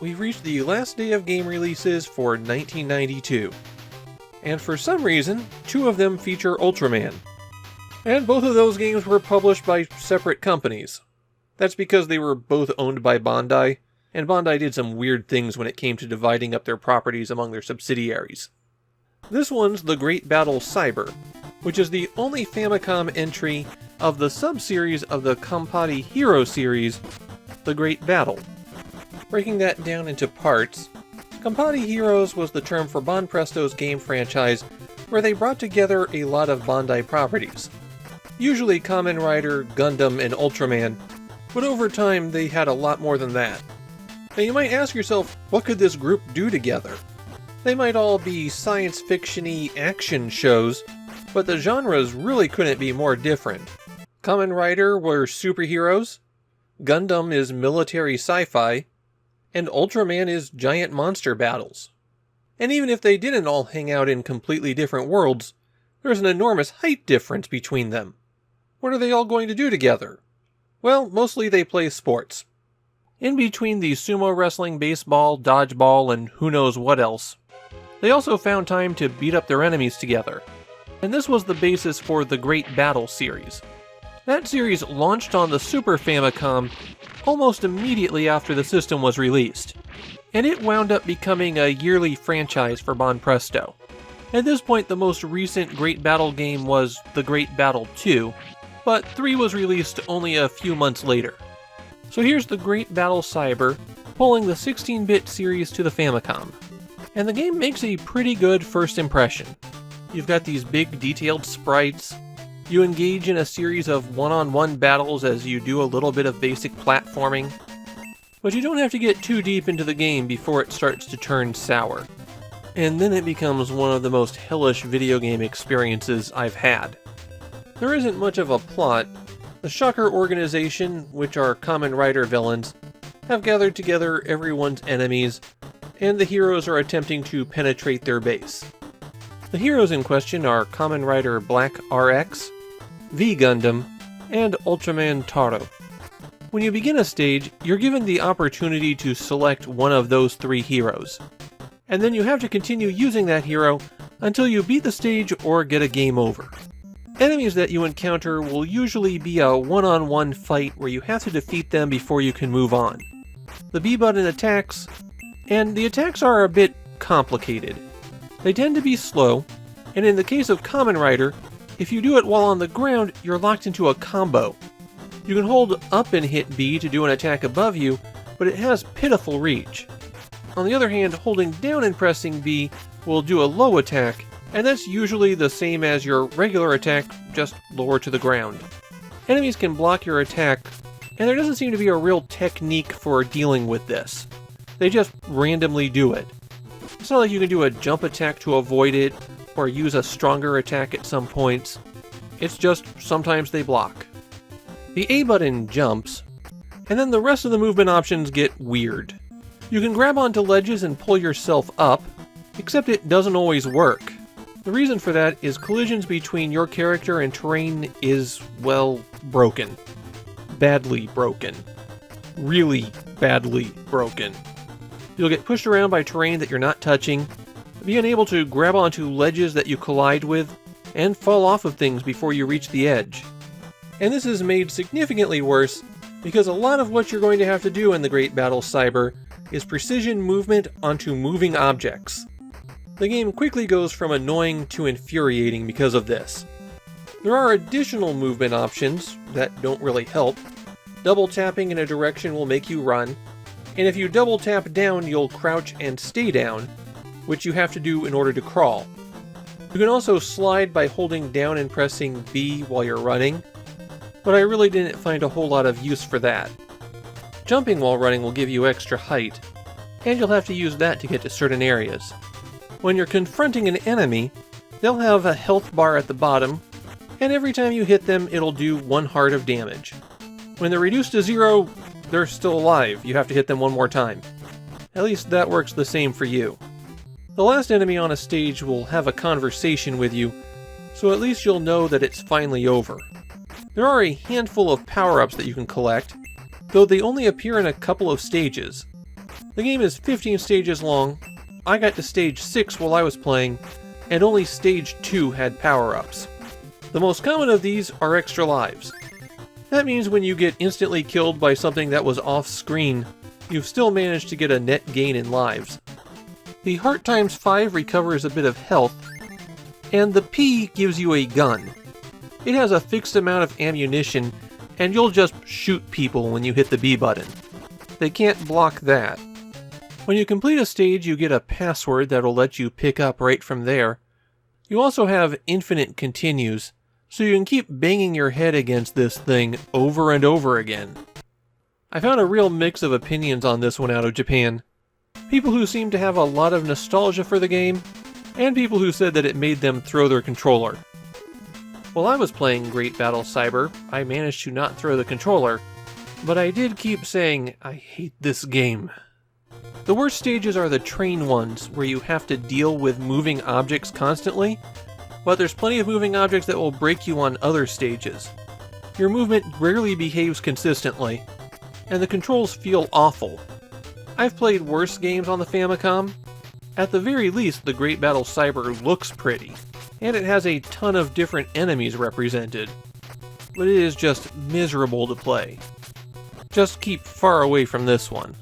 we've reached the last day of game releases for 1992. And for some reason, 2 of them feature Ultraman. And both of those games were published by separate companies. That's because they were both owned by Bandai, and Bandai did some weird things when it came to dividing up their properties among their subsidiaries. This one's The Great Battle Cyber, which is the only Famicom entry of the sub-series of the Compati Hero series, The Great Battle. Breaking that down into parts, Compati Heroes was the term for Banpresto's game franchise where they brought together a lot of Bandai properties. Usually Kamen Rider, Gundam, and Ultraman, but over time they had a lot more than that. Now you might ask yourself, what could this group do together? They might all be science fiction-y action shows, but the genres really couldn't be more different. Kamen Rider were superheroes, Gundam is military sci-fi, and Ultraman is giant monster battles. And even if they didn't all hang out in completely different worlds, there's an enormous height difference between them. What are they all going to do together? Well, mostly they play sports. In between the sumo wrestling, baseball, dodgeball, and who knows what else, they also found time to beat up their enemies together. And this was the basis for the Great Battle series. That series launched on the Super Famicom almost immediately after the system was released, and it wound up becoming a yearly franchise for Banpresto. At this point, the most recent Great Battle game was The Great Battle 2, but 3 was released only a few months later. So here's The Great Battle Cyber, pulling the 16-bit series to the Famicom. And the game makes a pretty good first impression. You've got these big detailed sprites, you engage in a series of one-on-one battles as you do a little bit of basic platforming, but you don't have to get too deep into the game before it starts to turn sour. And then it becomes one of the most hellish video game experiences I've had. There isn't much of a plot. The Shocker organization, which are Kamen Rider villains, have gathered together everyone's enemies, and the heroes are attempting to penetrate their base. The heroes in question are Kamen Rider Black RX, V Gundam, and Ultraman Taro. When you begin a stage, you're given the opportunity to select one of those 3 heroes, and then you have to continue using that hero until you beat the stage or get a game over. Enemies that you encounter will usually be a one-on-one fight where you have to defeat them before you can move on. The B button attacks, and the attacks are a bit complicated. They tend to be slow, and in the case of Kamen Rider, if you do it while on the ground, you're locked into a combo. You can hold up and hit B to do an attack above you, but it has pitiful reach. On the other hand, holding down and pressing B will do a low attack, and that's usually the same as your regular attack, just lower to the ground. Enemies can block your attack, and there doesn't seem to be a real technique for dealing with this. They just randomly do it. It's not like you can do a jump attack to avoid it, or use a stronger attack at some points. It's just sometimes they block. The A button jumps, and then the rest of the movement options get weird. You can grab onto ledges and pull yourself up, except it doesn't always work. The reason for that is collisions between your character and terrain is, well, broken. Badly broken. Really badly broken. You'll get pushed around by terrain that you're not touching, be unable to grab onto ledges that you collide with, and fall off of things before you reach the edge. And this is made significantly worse because a lot of what you're going to have to do in the Great Battle Cyber is precision movement onto moving objects. The game quickly goes from annoying to infuriating because of this. There are additional movement options that don't really help. Double tapping in a direction will make you run, and if you double tap down, you'll crouch and stay down, which you have to do in order to crawl. You can also slide by holding down and pressing B while you're running, but I really didn't find a whole lot of use for that. Jumping while running will give you extra height, and you'll have to use that to get to certain areas. When you're confronting an enemy, they'll have a health bar at the bottom, and every time you hit them, it'll do 1 heart of damage. When they're reduced to 0, they're still alive. You have to hit them 1 more time. At least that works the same for you. The last enemy on a stage will have a conversation with you, so at least you'll know that it's finally over. There are a handful of power-ups that you can collect, though they only appear in a couple of stages. The game is 15 stages long. I got to stage 6 while I was playing, and only stage 2 had power-ups. The most common of these are extra lives. That means when you get instantly killed by something that was off-screen, you've still managed to get a net gain in lives. The heart times 5 recovers a bit of health, and the P gives you a gun. It has a fixed amount of ammunition, and you'll just shoot people when you hit the B button. They can't block that. When you complete a stage, you get a password that'll let you pick up right from there. You also have infinite continues, so you can keep banging your head against this thing over and over again. I found a real mix of opinions on this one out of Japan. People who seem to have a lot of nostalgia for the game, and people who said that it made them throw their controller. While I was playing Great Battle Cyber, I managed to not throw the controller, but I did keep saying, I hate this game. The worst stages are the train ones, where you have to deal with moving objects constantly, but there's plenty of moving objects that will break you on other stages. Your movement rarely behaves consistently, and the controls feel awful. I've played worse games on the Famicom. At the very least, the Great Battle Cyber looks pretty, and it has a ton of different enemies represented, but it is just miserable to play. Just keep far away from this one.